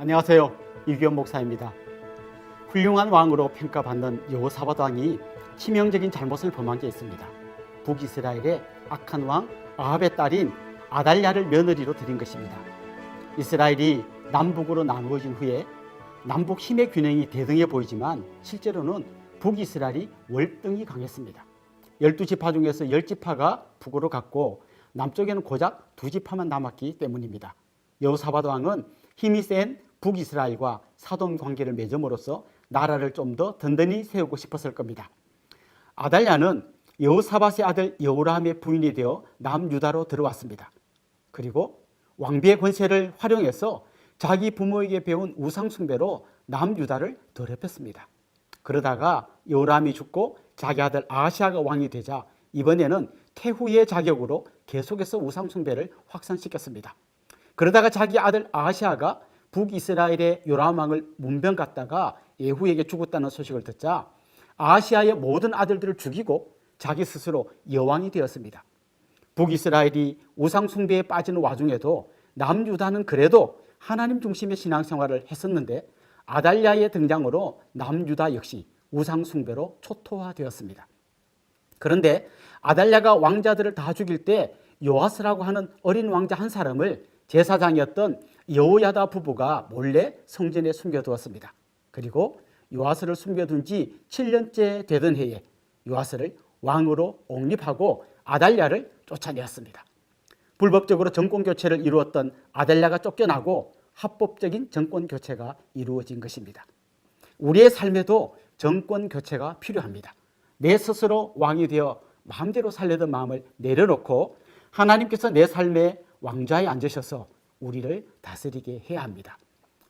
안녕하세요. 이규현 목사입니다. 훌륭한 왕으로 평가받는 여호사밧 왕이 치명적인 잘못을 범한 게 있습니다. 북이스라엘의 악한 왕 아합의 딸인 아달랴를 며느리로 들인 것입니다. 이스라엘이 남북으로 나누어진 후에 남북 힘의 균형이 대등해 보이지만 실제로는 북이스라엘이 월등히 강했습니다. 12지파 중에서 10지파가 북으로 갔고 남쪽에는 고작 2지파만 남았기 때문입니다. 여호사밧 왕은 힘이 센 북이스라엘과 사돈 관계를 맺음으로써 나라를 좀 더 든든히 세우고 싶었을 겁니다. 아달랴는 여호사밧의 아들 여호람의 부인이 되어 남유다로 들어왔습니다. 그리고 왕비의 권세를 활용해서 자기 부모에게 배운 우상 숭배로 남유다를 더럽혔습니다. 그러다가 여호람이 죽고 자기 아들 아하시아가 왕이 되자 이번에는 태후의 자격으로 계속해서 우상 숭배를 확산시켰습니다. 그러다가 자기 아들 아하시아가 북이스라엘의 요람 왕을 문병 갔다가 예후에게 죽었다는 소식을 듣자 아하시아의 모든 아들들을 죽이고 자기 스스로 여왕이 되었습니다. 북이스라엘이 우상 숭배에 빠지는 와중에도 남유다는 그래도 하나님 중심의 신앙생활을 했었는데 아달랴의 등장으로 남유다 역시 우상 숭배로 초토화되었습니다. 그런데 아달랴가 왕자들을 다 죽일 때 요아스라고 하는 어린 왕자 한 사람을 제사장이었던 여호야다 부부가 몰래 성전에 숨겨두었습니다. 그리고 요아스를 숨겨둔 지 7년째 되던 해에 요아스를 왕으로 옹립하고 아달랴를 쫓아내었습니다. 불법적으로 정권 교체를 이루었던 아달랴가 쫓겨나고 합법적인 정권 교체가 이루어진 것입니다. 우리의 삶에도 정권 교체가 필요합니다. 내 스스로 왕이 되어 마음대로 살려던 마음을 내려놓고 하나님께서 내 삶의 왕좌에 앉으셔서 우리를 다스리게 해야 합니다.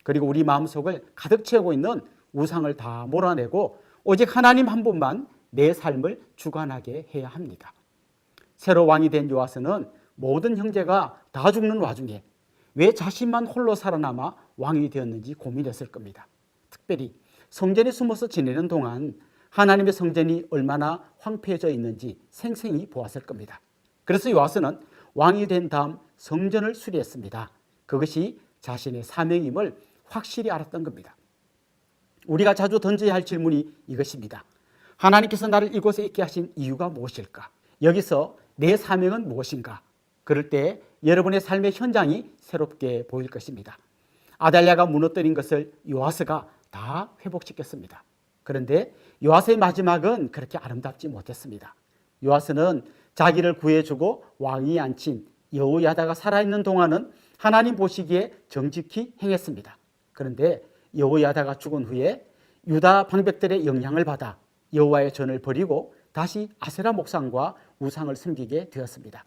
그리고 우리 마음속을 가득 채우고 있는 우상을 다 몰아내고 오직 하나님 한 분만 내 삶을 주관하게 해야 합니다. 새로 왕이 된 요아스는 모든 형제가 다 죽는 와중에 왜 자신만 홀로 살아남아 왕이 되었는지 고민했을 겁니다. 특별히 성전에 숨어서 지내는 동안 하나님의 성전이 얼마나 황폐해져 있는지 생생히 보았을 겁니다. 그래서 요아스는 왕이 된 다음 성전을 수리했습니다. 그것이 자신의 사명임을 확실히 알았던 겁니다. 우리가 자주 던져야 할 질문이 이것입니다. 하나님께서 나를 이곳에 있게 하신 이유가 무엇일까? 여기서 내 사명은 무엇인가? 그럴 때 여러분의 삶의 현장이 새롭게 보일 것입니다. 아달랴가 무너뜨린 것을 요아스가 다 회복시켰습니다. 그런데 요아스의 마지막은 그렇게 아름답지 못했습니다. 요아스는 자기를 구해주고 왕위에 앉힌 여호야다가 살아있는 동안은 하나님 보시기에 정직히 행했습니다. 그런데 여호야다가 죽은 후에 유다 방백들의 영향을 받아 여호와의 전을 버리고 다시 아세라 목상과 우상을 섬기게 되었습니다.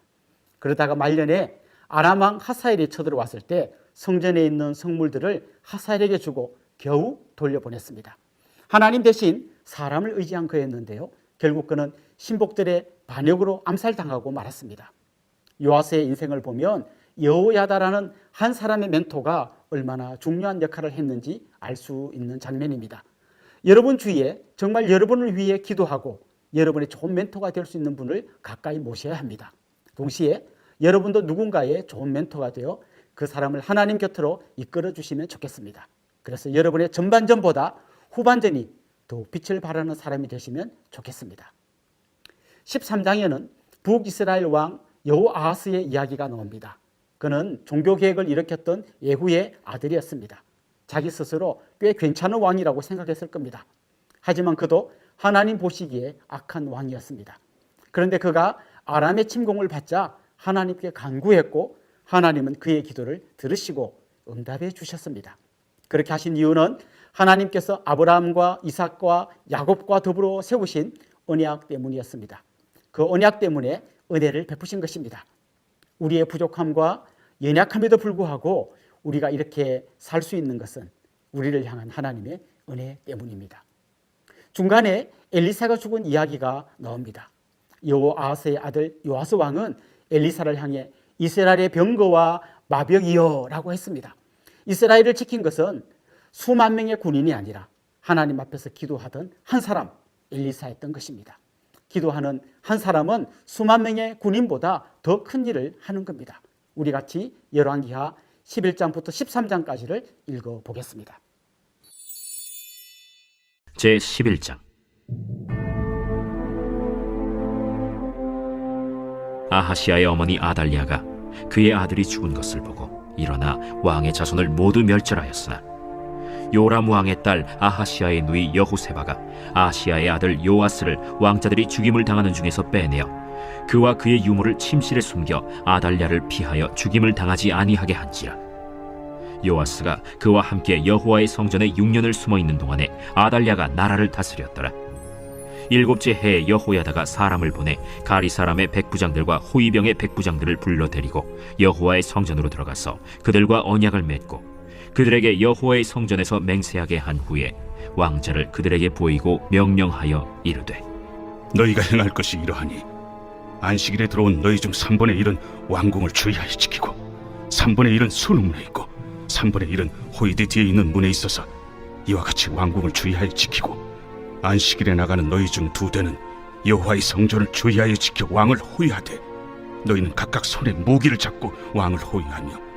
그러다가 말년에 아람 왕 하사엘이 쳐들어왔을 때 성전에 있는 성물들을 하사엘에게 주고 겨우 돌려보냈습니다. 하나님 대신 사람을 의지한 그였는데요. 결국 그는 신복들의 반역으로 암살당하고 말았습니다. 요아스의 인생을 보면 여호야다라는 한 사람의 멘토가 얼마나 중요한 역할을 했는지 알 수 있는 장면입니다. 여러분 주위에 정말 여러분을 위해 기도하고 여러분의 좋은 멘토가 될 수 있는 분을 가까이 모셔야 합니다. 동시에 여러분도 누군가의 좋은 멘토가 되어 그 사람을 하나님 곁으로 이끌어 주시면 좋겠습니다. 그래서 여러분의 전반전보다 후반전이 더욱 빛을 발하는 사람이 되시면 좋겠습니다. 13장에는 북이스라엘 왕 여호아하스의 이야기가 나옵니다. 그는 종교개혁을 일으켰던 예후의 아들이었습니다. 자기 스스로 꽤 괜찮은 왕이라고 생각했을 겁니다. 하지만 그도 하나님 보시기에 악한 왕이었습니다. 그런데 그가 아람의 침공을 받자 하나님께 간구했고 하나님은 그의 기도를 들으시고 응답해 주셨습니다. 그렇게 하신 이유는 하나님께서 아브라함과 이삭과 야곱과 더불어 세우신 언약 때문이었습니다. 그 언약 때문에 은혜를 베푸신 것입니다. 우리의 부족함과 연약함에도 불구하고 우리가 이렇게 살 수 있는 것은 우리를 향한 하나님의 은혜 때문입니다. 중간에 엘리사가 죽은 이야기가 나옵니다. 여호아하스의 아들 요아스 왕은 엘리사를 향해 이스라엘의 병거와 마병이여 라고 했습니다. 이스라엘을 지킨 것은 수만 명의 군인이 아니라 하나님 앞에서 기도하던 한 사람 엘리사였던 것입니다. 기도하는 한 사람은 수만 명의 군인보다 더 큰 일을 하는 겁니다. 우리 같이 열왕기하 11장부터 13장까지를 읽어보겠습니다. 제11장. 아하시아의 어머니 아달랴가 그의 아들이 죽은 것을 보고 일어나 왕의 자손을 모두 멸절하였으나 요람 왕의 딸 아하시아의 누이 여호세바가 아하시아의 아들 요아스를 왕자들이 죽임을 당하는 중에서 빼내어 그와 그의 유모를 침실에 숨겨 아달랴를 피하여 죽임을 당하지 아니하게 한지라. 요아스가 그와 함께 여호와의 성전에 6년을 숨어있는 동안에 아달랴가 나라를 다스렸더라. 7째 해에 여호야다가 사람을 보내 가리 사람의 백부장들과 호위병의 백부장들을 불러 데리고 여호와의 성전으로 들어가서 그들과 언약을 맺고 그들에게 여호와의 성전에서 맹세하게 한 후에 왕자를 그들에게 보이고 명령하여 이르되, 너희가 행할 것이 이러하니 안식일에 들어온 너희 중 3분의 1은 왕궁을 주의하여 지키고 3분의 1은 수능문에 있고 3분의 1은 호위대 뒤에 있는 문에 있어서 이와 같이 왕궁을 주의하여 지키고 안식일에 나가는 너희 중 2대는 여호와의 성전을 주의하여 지켜 왕을 호위하되 너희는 각각 손에 무기를 잡고 왕을 호위하며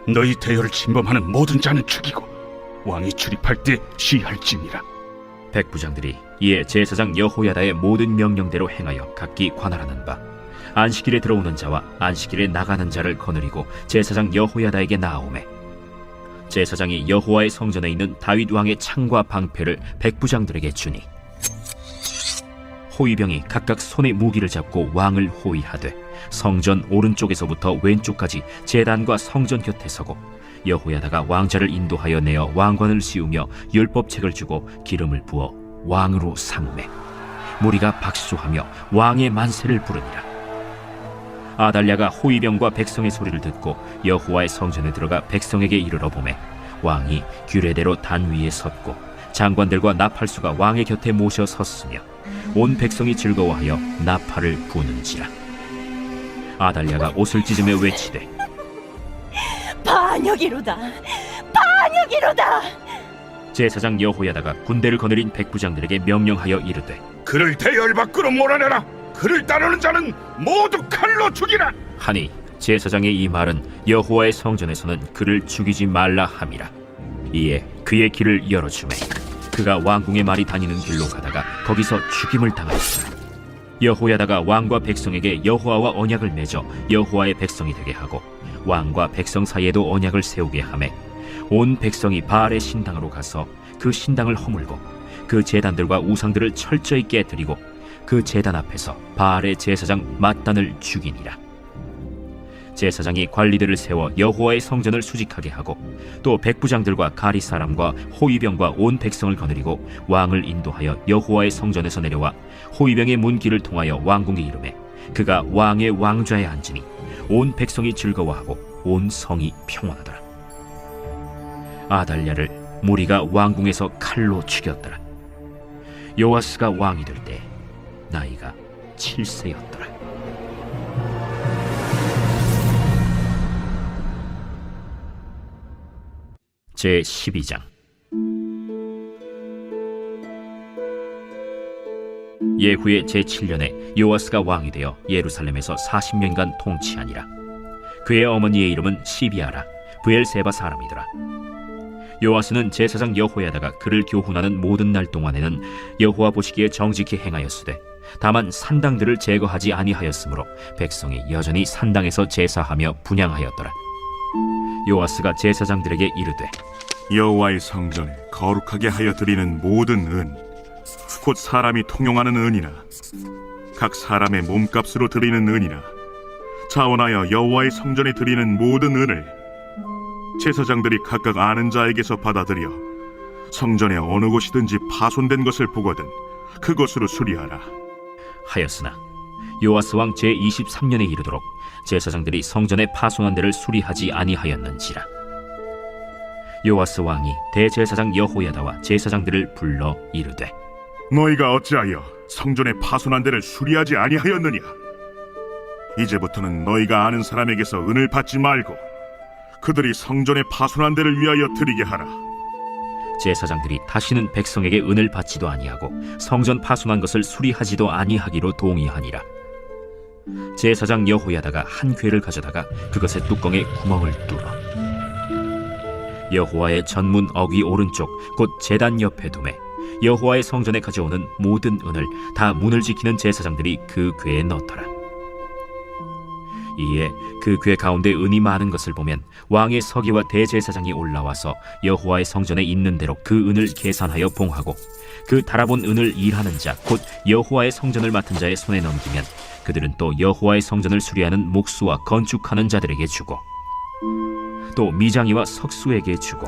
너희 대열을 침범하는 모든 자는 죽이고 왕이 출입할 때 시할지니라. 백부장들이 이에 제사장 여호야다의 모든 명령대로 행하여 각기 관할하는 바 안식일에 들어오는 자와 안식일에 나가는 자를 거느리고 제사장 여호야다에게 나아오매 제사장이 여호와의 성전에 있는 다윗 왕의 창과 방패를 백부장들에게 주니 호위병이 각각 손에 무기를 잡고 왕을 호위하되 성전 오른쪽에서부터 왼쪽까지 제단과 성전 곁에 서고 여호야다가 왕자를 인도하여 내어 왕관을 씌우며 율법책을 주고 기름을 부어 왕으로 삼으매 무리가 박수하며 왕의 만세를 부르니라. 아달랴가 호위병과 백성의 소리를 듣고 여호와의 성전에 들어가 백성에게 이르러 보매 왕이 규례대로 단 위에 섰고 장관들과 나팔수가 왕의 곁에 모셔 섰으며 온 백성이 즐거워하여 나팔을 부는지라. 아달랴가 옷을 찢으며 외치되, 반역이로다! 반역이로다! 제사장 여호야다가 군대를 거느린 백부장들에게 명령하여 이르되, 그를 대열 밖으로 몰아내라. 그를 따르는 자는 모두 칼로 죽이라. 하니 제사장의 이 말은 여호와의 성전에서는 그를 죽이지 말라 함이라. 이에 그의 길을 열어주매 그가 왕궁의 말이 다니는 길로 가다가 거기서 죽임을 당하였더라. 여호야다가 왕과 백성에게 여호와와 언약을 맺어 여호와의 백성이 되게 하고 왕과 백성 사이에도 언약을 세우게 하매 온 백성이 바알의 신당으로 가서 그 신당을 허물고 그 제단들과 우상들을 철저히 깨뜨리고 그 제단 앞에서 바알의 제사장 맏단을 죽이니라. 제사장이 관리들을 세워 여호와의 성전을 수직하게 하고 또 백부장들과 가리 사람과 호위병과 온 백성을 거느리고 왕을 인도하여 여호와의 성전에서 내려와 호위병의 문길을 통하여 왕궁에 이르매 그가 왕의 왕좌에 앉으니 온 백성이 즐거워하고 온 성이 평안하더라. 아달랴를 무리가 왕궁에서 칼로 죽였더라. 요아스가 왕이 될 때 나이가 7세였더라. 제12장. 예후의 제7년에 요아스가 왕이 되어 예루살렘에서 40년간 통치하니라. 그의 어머니의 이름은 시비아라 브엘세바 사람이더라. 요아스는 제사장 여호야다가 그를 교훈하는 모든 날 동안에는 여호와 보시기에 정직히 행하였으되 다만 산당들을 제거하지 아니하였으므로 백성이 여전히 산당에서 제사하며 분향하였더라. 요아스가 제사장들에게 이르되, 여호와의 성전에 거룩하게 하여 드리는 모든 은, 곧 사람이 통용하는 은이나 각 사람의 몸값으로 드리는 은이나 자원하여 여호와의 성전에 드리는 모든 은을 제사장들이 각각 아는 자에게서 받아들여 성전의 어느 곳이든지 파손된 것을 보거든 그것으로 수리하라 하였으나 요아스 왕 제23년에 이르도록 제사장들이 성전의 파손한 데를 수리하지 아니하였는지라. 요아스 왕이 대제사장 여호야다와 제사장들을 불러 이르되, 너희가 어찌하여 성전의 파손한 데를 수리하지 아니하였느냐? 이제부터는 너희가 아는 사람에게서 은을 받지 말고 그들이 성전의 파손한 데를 위하여 드리게 하라. 제사장들이 다시는 백성에게 은을 받지도 아니하고 성전 파손한 것을 수리하지도 아니하기로 동의하니라. 제사장 여호야다가 한 궤를 가져다가 그것의 뚜껑에 구멍을 뚫어 여호와의 전문 어귀 오른쪽 곧 제단 옆에 두매 여호와의 성전에 가져오는 모든 은을 다 문을 지키는 제사장들이 그 궤에 넣더라. 이에 그 궤 가운데 은이 많은 것을 보면 왕의 서기와 대제사장이 올라와서 여호와의 성전에 있는 대로 그 은을 계산하여 봉하고 그 달아본 은을 일하는 자 곧 여호와의 성전을 맡은 자의 손에 넘기면 그들은 또 여호와의 성전을 수리하는 목수와 건축하는 자들에게 주고 또 미장이와 석수에게 주고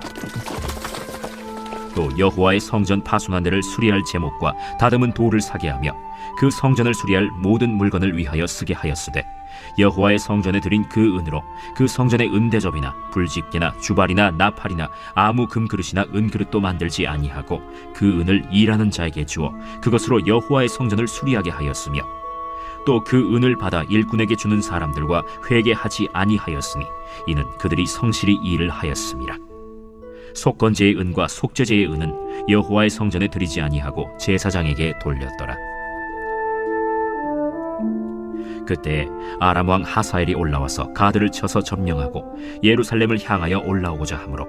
또 여호와의 성전 파손한 데를 수리할 제목과 다듬은 돌을 사게 하며 그 성전을 수리할 모든 물건을 위하여 쓰게 하였으되 여호와의 성전에 드린 그 은으로 그 성전의 은대접이나 불집게나 주발이나 나팔이나 아무 금그릇이나 은그릇도 만들지 아니하고 그 은을 일하는 자에게 주어 그것으로 여호와의 성전을 수리하게 하였으며 또 그 은을 받아 일꾼에게 주는 사람들과 회개하지 아니하였으니 이는 그들이 성실히 일을 하였음이라. 속건제의 은과 속죄제의 은은 여호와의 성전에 드리지 아니하고 제사장에게 돌렸더라. 그때 아람 왕 하사엘이 올라와서 가드를 쳐서 점령하고 예루살렘을 향하여 올라오고자 하므로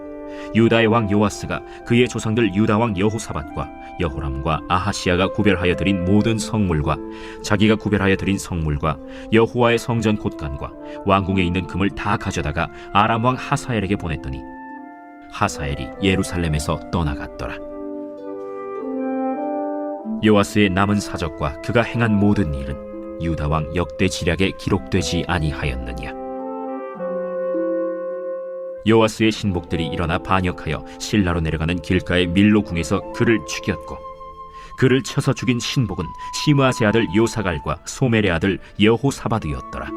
유다의 왕 요아스가 그의 조상들 유다 왕 여호사밧과 여호람과 아하시야가 구별하여 드린 모든 성물과 자기가 구별하여 드린 성물과 여호와의 성전 곳간과 왕궁에 있는 금을 다 가져다가 아람 왕 하사엘에게 보냈더니 하사엘이 예루살렘에서 떠나갔더라. 요아스의 남은 사적과 그가 행한 모든 일은 유다 왕 역대 지략에 기록되지 아니하였느냐. 요아스의 신복들이 일어나 반역하여 실라로 내려가는 길가의 밀로 궁에서 그를 죽였고 그를 쳐서 죽인 신복은 시므아세 아들 요사갈과 소멜의 아들 여호사밧이었더라.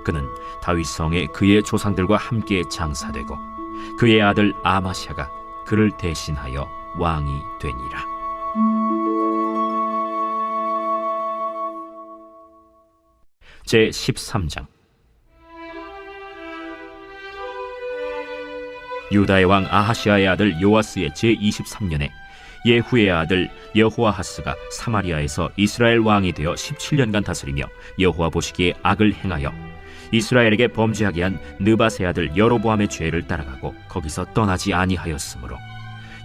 그는 다윗 성에 그의 조상들과 함께 장사되고 그의 아들 아마샤가 그를 대신하여 왕이 되니라. 제 13장. 유다의 왕 아하시아의 아들 요아스의 제23년에 예후의 아들 여호아하스가 사마리아에서 이스라엘 왕이 되어 17년간 다스리며 여호와 보시기에 악을 행하여 이스라엘에게 범죄하게 한 느밧의 아들 여로보암의 죄를 따라가고 거기서 떠나지 아니하였으므로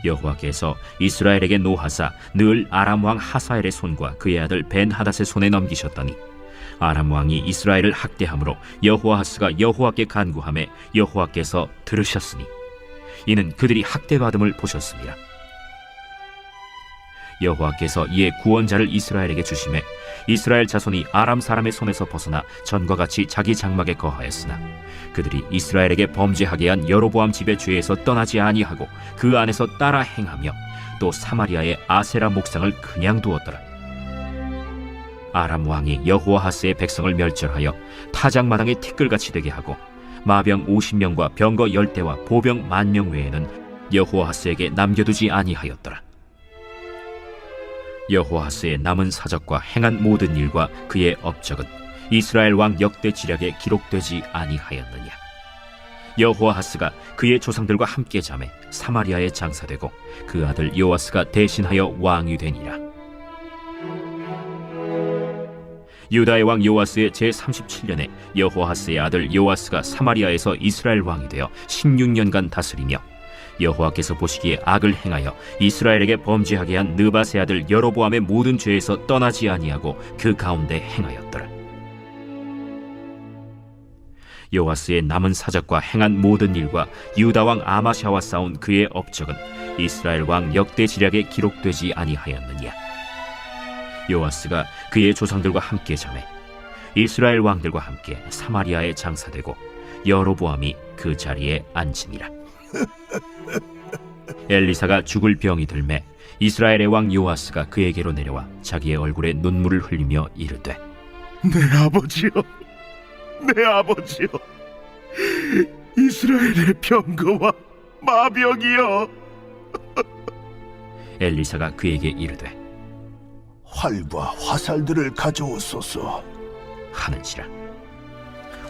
여호와께서 이스라엘에게 노하사 늘 아람 왕 하사엘의 손과 그의 아들 벤하닷의 손에 넘기셨더니 아람 왕이 이스라엘을 학대함으로 여호아하스가 여호와께 간구하매 여호와께서 들으셨으니 이는 그들이 학대받음을 보셨습니다. 여호와께서 이에 구원자를 이스라엘에게 주시매 이스라엘 자손이 아람 사람의 손에서 벗어나 전과 같이 자기 장막에 거하였으나 그들이 이스라엘에게 범죄하게 한 여로보암 집의 죄에서 떠나지 아니하고 그 안에서 따라 행하며 또 사마리아의 아세라 목상을 그냥 두었더라. 아람 왕이 여호아하스의 백성을 멸절하여 타작마당에 티끌같이 되게 하고 마병 50명과 병거 10대와 보병 10,000명 외에는 여호아하스에게 남겨두지 아니하였더라. 여호아하스의 남은 사적과 행한 모든 일과 그의 업적은 이스라엘 왕 역대 지략에 기록되지 아니하였느냐. 여호아하스가 그의 조상들과 함께 잠에 사마리아에 장사되고 그 아들 요아스가 대신하여 왕이 되니라. 유다의 왕 요아스의 제37년에 여호아하스의 아들 요아스가 사마리아에서 이스라엘 왕이 되어 16년간 다스리며 여호와께서 보시기에 악을 행하여 이스라엘에게 범죄하게 한 느밧의 아들 여로보암의 모든 죄에서 떠나지 아니하고 그 가운데 행하였더라. 요아스의 남은 사적과 행한 모든 일과 유다 왕 아마샤와 싸운 그의 업적은 이스라엘 왕 역대 지략에 기록되지 아니하였느냐. 요아스가 그의 조상들과 함께 잠에 이스라엘 왕들과 함께 사마리아에 장사되고 여로보암이 그 자리에 앉으니라. 엘리사가 죽을 병이 들매 이스라엘의 왕 요아스가 그에게로 내려와 자기의 얼굴에 눈물을 흘리며 이르되 내 아버지여, 내 아버지여, 이스라엘의 병거와 마병이여. 엘리사가 그에게 이르되 활과 화살들을 가져오소서. 하는지라.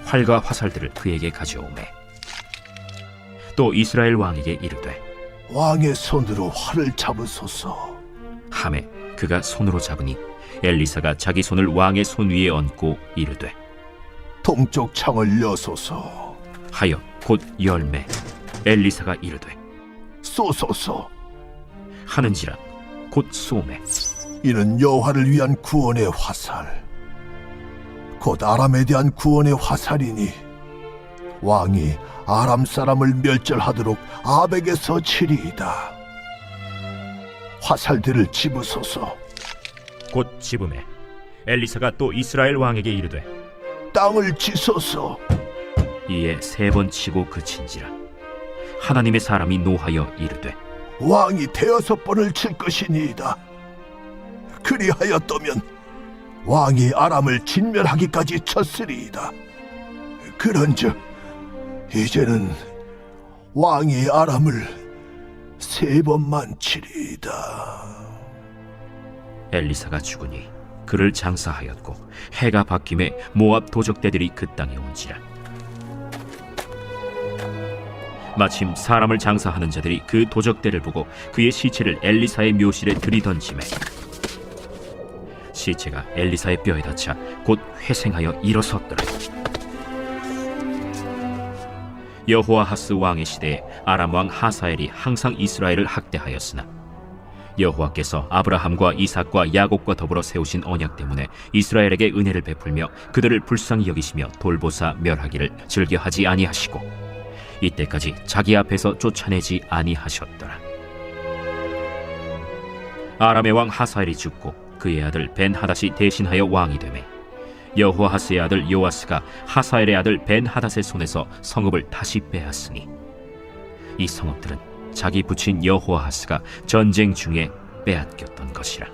활과 화살들을 그에게 가져오매 또 이스라엘 왕에게 이르되 왕의 손으로 활을 잡으소서. 하매 그가 손으로 잡으니 엘리사가 자기 손을 왕의 손 위에 얹고 이르되 동쪽 창을 여소서. 하여 곧 열매 엘리사가 이르되 쏘소서. 하는지라 곧 쏘매. 이는 여호와를 위한 구원의 화살, 곧 아람에 대한 구원의 화살이니 왕이 아람 사람을 멸절하도록 아벡에서 치리이다. 화살들을 집으소서. 곧 집음에 엘리사가 또 이스라엘 왕에게 이르되 땅을 치소서. 이에 3번 치고 그친지라. 하나님의 사람이 노하여 이르되 왕이 6번을 칠 것이니이다. 그리하였다면 왕이 아람을 진멸하기까지 쳤으리이다. 그런즉 이제는 왕이 아람을 3번만 치리이다. 엘리사가 죽으니 그를 장사하였고 해가 바뀜에 모압 도적대들이 그 땅에 온지라. 마침 사람을 장사하는 자들이 그 도적대를 보고 그의 시체를 엘리사의 묘실에 들이던지매 시체가 엘리사의 뼈에 닿자 곧 회생하여 일어섰더라. 여호아하스 왕의 시대에 아람 왕 하사엘이 항상 이스라엘을 학대하였으나 여호와께서 아브라함과 이삭과 야곱과 더불어 세우신 언약 때문에 이스라엘에게 은혜를 베풀며 그들을 불쌍히 여기시며 돌보사 멸하기를 즐겨하지 아니하시고 이때까지 자기 앞에서 쫓아내지 아니하셨더라. 아람의 왕 하사엘이 죽고 그의 아들 벤하닷이 대신하여 왕이 되매 여호아하스의 아들 요아스가 하사엘의 아들 벤하닷의 손에서 성읍을 다시 빼앗으니 이 성읍들은 자기 부친 여호아하스가 전쟁 중에 빼앗겼던 것이라.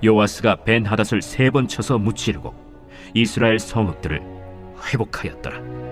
요아스가 벤하닷을 3번 쳐서 무찌르고 이스라엘 성읍들을 회복하였더라.